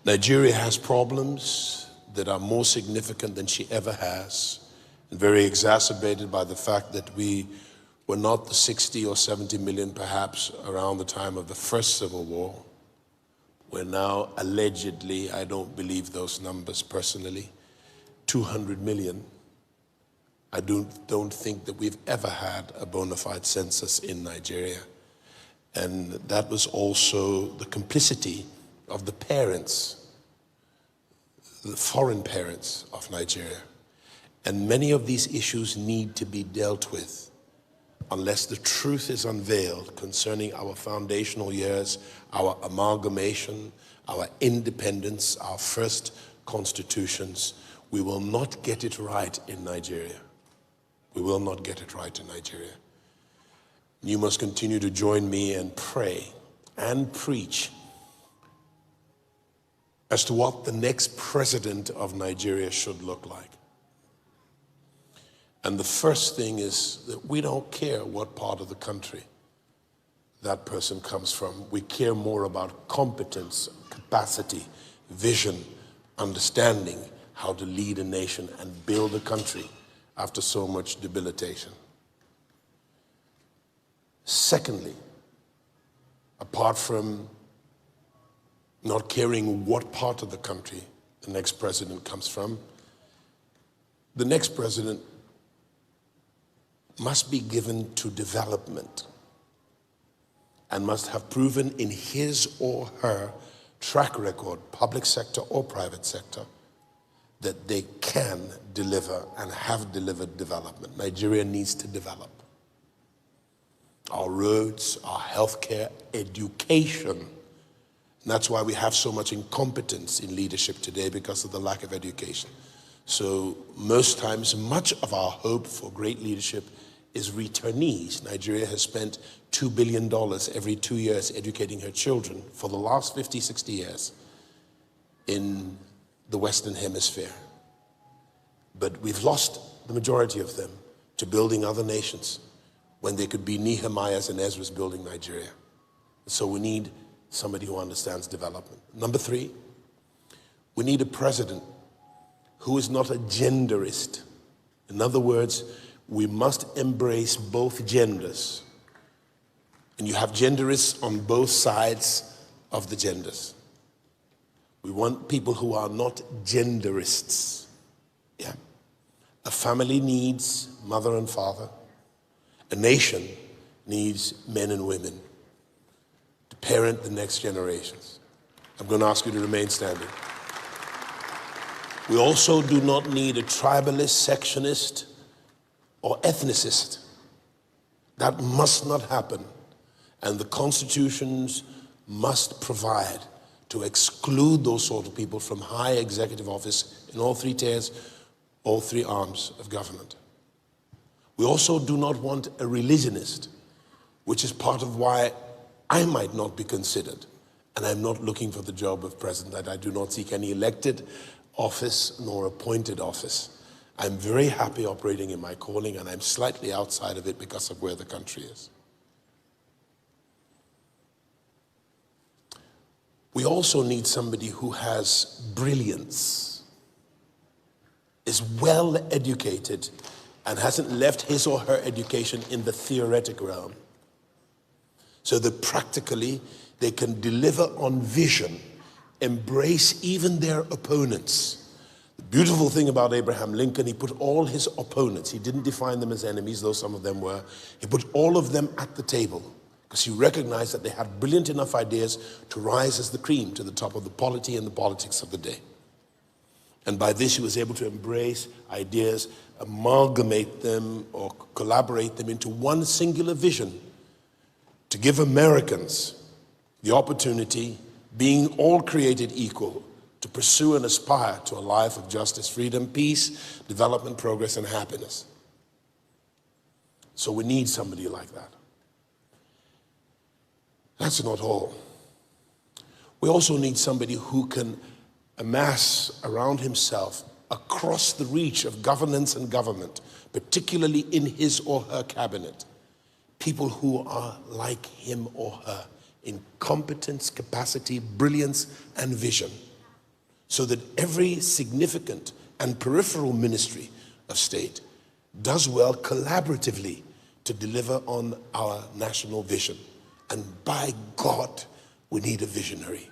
Nigeria has problems that are more significant than she ever has, and very exacerbated by the fact that we were not the 60 or 70 million perhaps around the time of the first civil war. We're now allegedly, I don't believe those numbers personally, 200 million. I don't think that we've ever had a bona fide census in Nigeria. And that was also the complicity of the parents, the foreign parents of Nigeria. And many of these issues need to be dealt with unless the truth is unveiled concerning our foundational years, our amalgamation, our independence, our first constitutions. We will not get it right in Nigeria. We will not get it right in Nigeria. You must continue to join me and pray and preach as to what the next president of Nigeria should look like. And the first thing is that we don't care what part of the country that person comes from. We care more about competence, capacity, vision, understanding how to lead a nation and build a country after so much debilitation. Secondly, apart from not caring what part of the country the next president comes from, the next president must be given to development and must have proven in his or her track record, public sector or private sector, that they can deliver and have delivered development. Nigeria needs to develop. Our roads, our healthcare, education. And that's why we have so much incompetence in leadership today, because of the lack of education. So most times, much of our hope for great leadership is returnees. Nigeria has spent $2 billion every 2 years educating her children for the last 50, 60 years in the Western Hemisphere. But we've lost the majority of them to building other nations when they could be Nehemiahs and Ezras building Nigeria. So we need somebody who understands development. Number 3, we need a president who is not a genderist. In other words, we must embrace both genders. And you have genderists on both sides of the genders. We want people who are not genderists. Yeah. A family needs mother and father. A nation needs men and women to parent the next generations. I'm going to ask you to remain standing. We also do not need a tribalist, sectionist, or ethnicist. That must not happen. And the constitutions must provide to exclude those sort of people from high executive office in all 3 tiers, all 3 arms of government. We also do not want a religionist, which is part of why I might not be considered. And I'm not looking for the job of president. I do not seek any elected office nor appointed office. I'm very happy operating in my calling, and I'm slightly outside of it because of where the country is. We also need somebody who has brilliance, is well educated, and hasn't left his or her education in the theoretic realm, so that practically they can deliver on vision, embrace even their opponents. The beautiful thing about Abraham Lincoln, he put all his opponents, he didn't define them as enemies, though some of them were, he put all of them at the table, because he recognized that they had brilliant enough ideas to rise as the cream to the top of the polity and the politics of the day. And by this, he was able to embrace ideas, amalgamate them or collaborate them into one singular vision to give Americans the opportunity, being all created equal, to pursue and aspire to a life of justice, freedom, peace, development, progress, and happiness. So we need somebody like that. That's not all. We also need somebody who can amass around himself, across the reach of governance and government, particularly in his or her cabinet, people who are like him or her in competence, capacity, brilliance, and vision. so that every significant and peripheral ministry of state does well collaboratively to deliver on our national vision. And by God, we need a visionary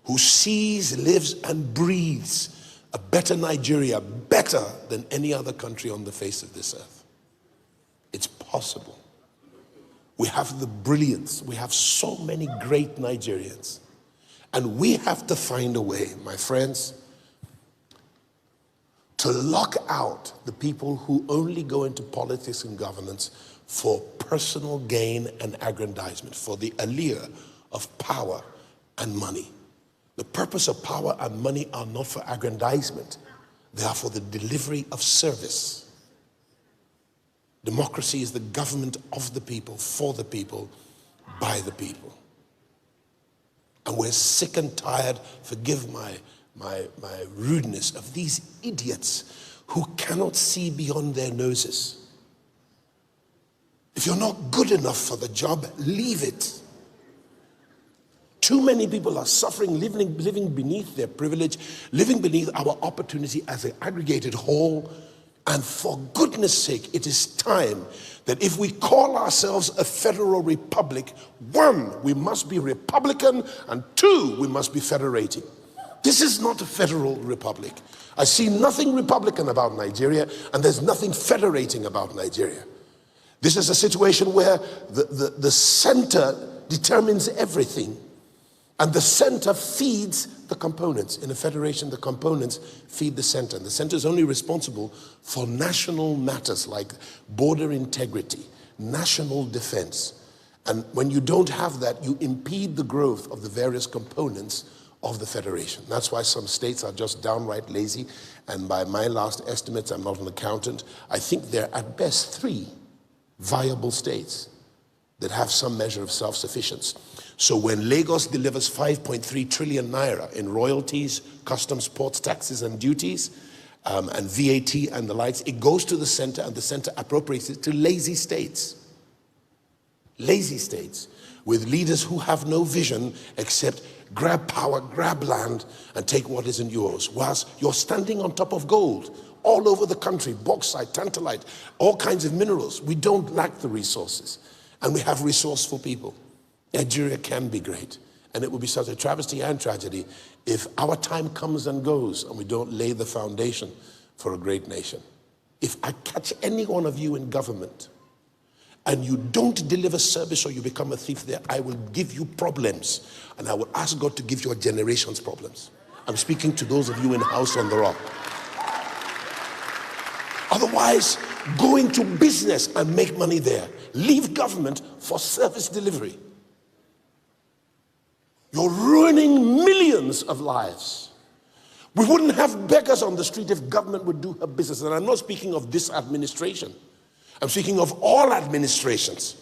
who sees, lives, and breathes a better Nigeria, better than any other country on the face of this earth. It's possible. We have the brilliance. We have so many great Nigerians. And we have to find a way, my friends, to lock out the people who only go into politics and governance for personal gain and aggrandizement, for the allure of power and money. The purpose of power and money are not for aggrandizement. They are for the delivery of service. Democracy is the government of the people, for the people, by the people. And we're sick and tired, forgive my rudeness, of these idiots who cannot see beyond their noses. If you're not good enough for the job, leave it. Too many people are suffering, living beneath their privilege, living beneath our opportunity as an aggregated whole. And for goodness sake, it is time that if we call ourselves a federal republic, one, we must be Republican, and two, we must be federating. This is not a federal republic. I see nothing Republican about Nigeria, and there's nothing federating about Nigeria. This is a situation where the center determines everything, and the center feeds the components. In a federation, the components feed the center. And the center is only responsible for national matters like border integrity, national defense. And when you don't have that, you impede the growth of the various components of the federation. That's why some states are just downright lazy. And by my last estimates, I'm not an accountant, I think there are at best 3 viable states that have some measure of self-sufficiency. So when Lagos delivers 5.3 trillion naira in royalties, customs, ports, taxes, and duties, and VAT and the likes, it goes to the center, and the center appropriates it to lazy states. Lazy states with leaders who have no vision except grab power, grab land, and take what isn't yours. Whilst you're standing on top of gold all over the country, bauxite, tantalite, all kinds of minerals. We don't lack the resources, and we have resourceful people. Nigeria can be great, and it would be such a travesty and tragedy if our time comes and goes and we don't lay the foundation for a great nation. If I catch any one of you in government and you don't deliver service or you become a thief there, I will give you problems, and I will ask God to give your generations problems. I'm speaking to those of you in House on the Rock. Otherwise, go into business and make money there. Leave government for service delivery. You're ruining millions of lives. We wouldn't have beggars on the street if government would do her business. And I'm not speaking of this administration. I'm speaking of all administrations.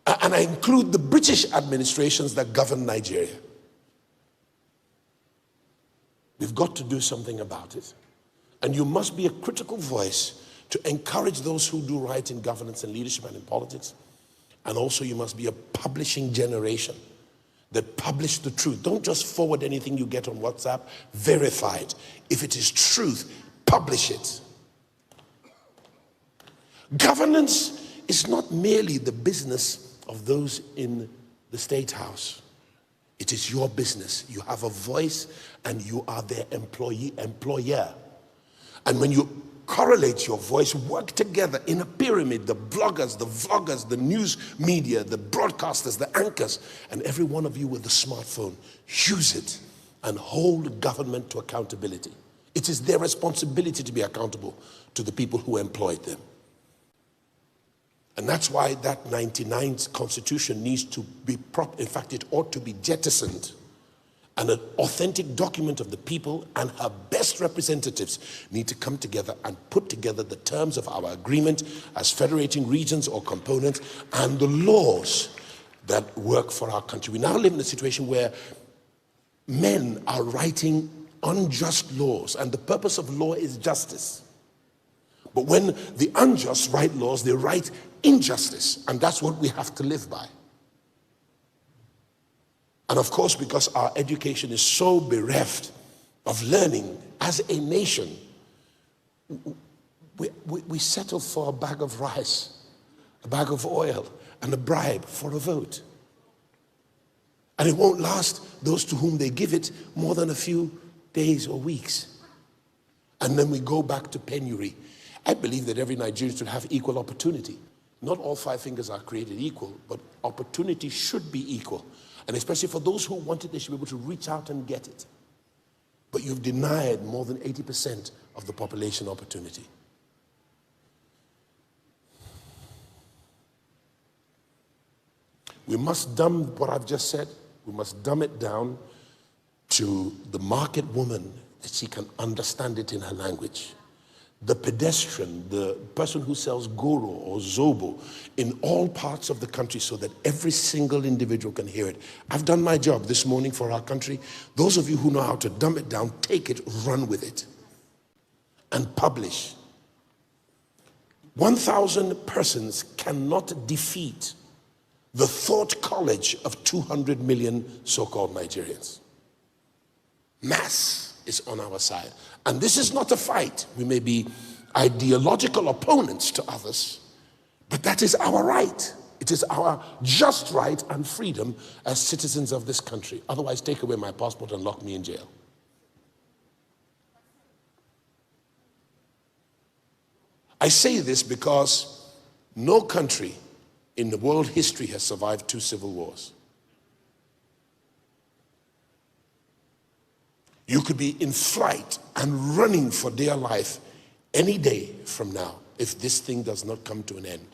And I include the British administrations that govern Nigeria. We've got to do something about it. And you must be a critical voice to encourage those who do right in governance and leadership and in politics. And also you must be a publishing generation that publish the truth. Don't just forward anything you get on WhatsApp. Verify it. If it is truth, publish it. Governance is not merely the business of those in the State House. It is your business. You have a voice and you are their employer. And when you correlate your voice, work together in a pyramid, the bloggers, the vloggers, the news media, the broadcasters, the anchors, and every one of you with a smartphone, use it and hold government to accountability. It is their responsibility to be accountable to the people who employed them. And that's why that 99th constitution needs to be in fact, it ought to be jettisoned. And an authentic document of the people and her best representatives need to come together and put together the terms of our agreement as federating regions or components and the laws that work for our country. We now live in a situation where men are writing unjust laws, and the purpose of law is justice. But when the unjust write laws, they write injustice, and that's what we have to live by. And of course, because our education is so bereft of learning as a nation, we settle for a bag of rice, a bag of oil, and a bribe for a vote. And it won't last those to whom they give it more than a few days or weeks. And then we go back to penury. I believe that every Nigerian should have equal opportunity. Not all 5 fingers are created equal, but opportunity should be equal. And especially for those who want it, they should be able to reach out and get it. But you've denied more than 80% of the population opportunity. We must dumb what I've just said. We must dumb it down to the market woman that she can understand it in her language. The pedestrian, the person who sells goro or zobo in all parts of the country so that every single individual can hear it. I've done my job this morning for our country. Those of you who know how to dumb it down, take it, run with it, and publish. 1,000 persons cannot defeat the thought college of 200 million so-called Nigerians. Mass is on our side. And this is not a fight. We may be ideological opponents to others, but that is our right. It is our just right and freedom as citizens of this country. Otherwise, take away my passport and lock me in jail. I say this because no country in the world history has survived 2 civil wars. You could be in flight and running for dear life any day from now if this thing does not come to an end.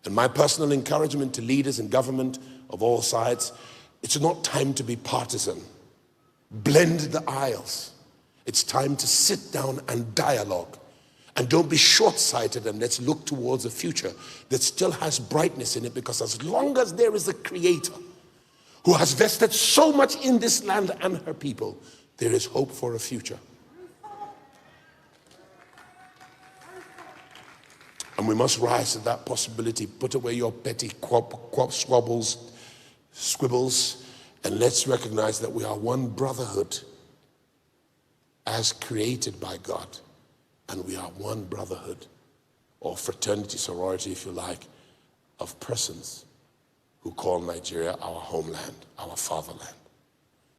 And my personal encouragement to leaders in government of all sides, it's not time to be partisan. Blend the aisles. It's time to sit down and dialogue. And don't be short-sighted, and let's look towards a future that still has brightness in it, because as long as there is a creator who has vested so much in this land and her people, there is hope for a future. And we must rise to that possibility. Put away your petty squibbles, and let's recognize that we are one brotherhood as created by God. And we are one brotherhood, or fraternity, sorority, if you like, of persons who call Nigeria our homeland, our fatherland.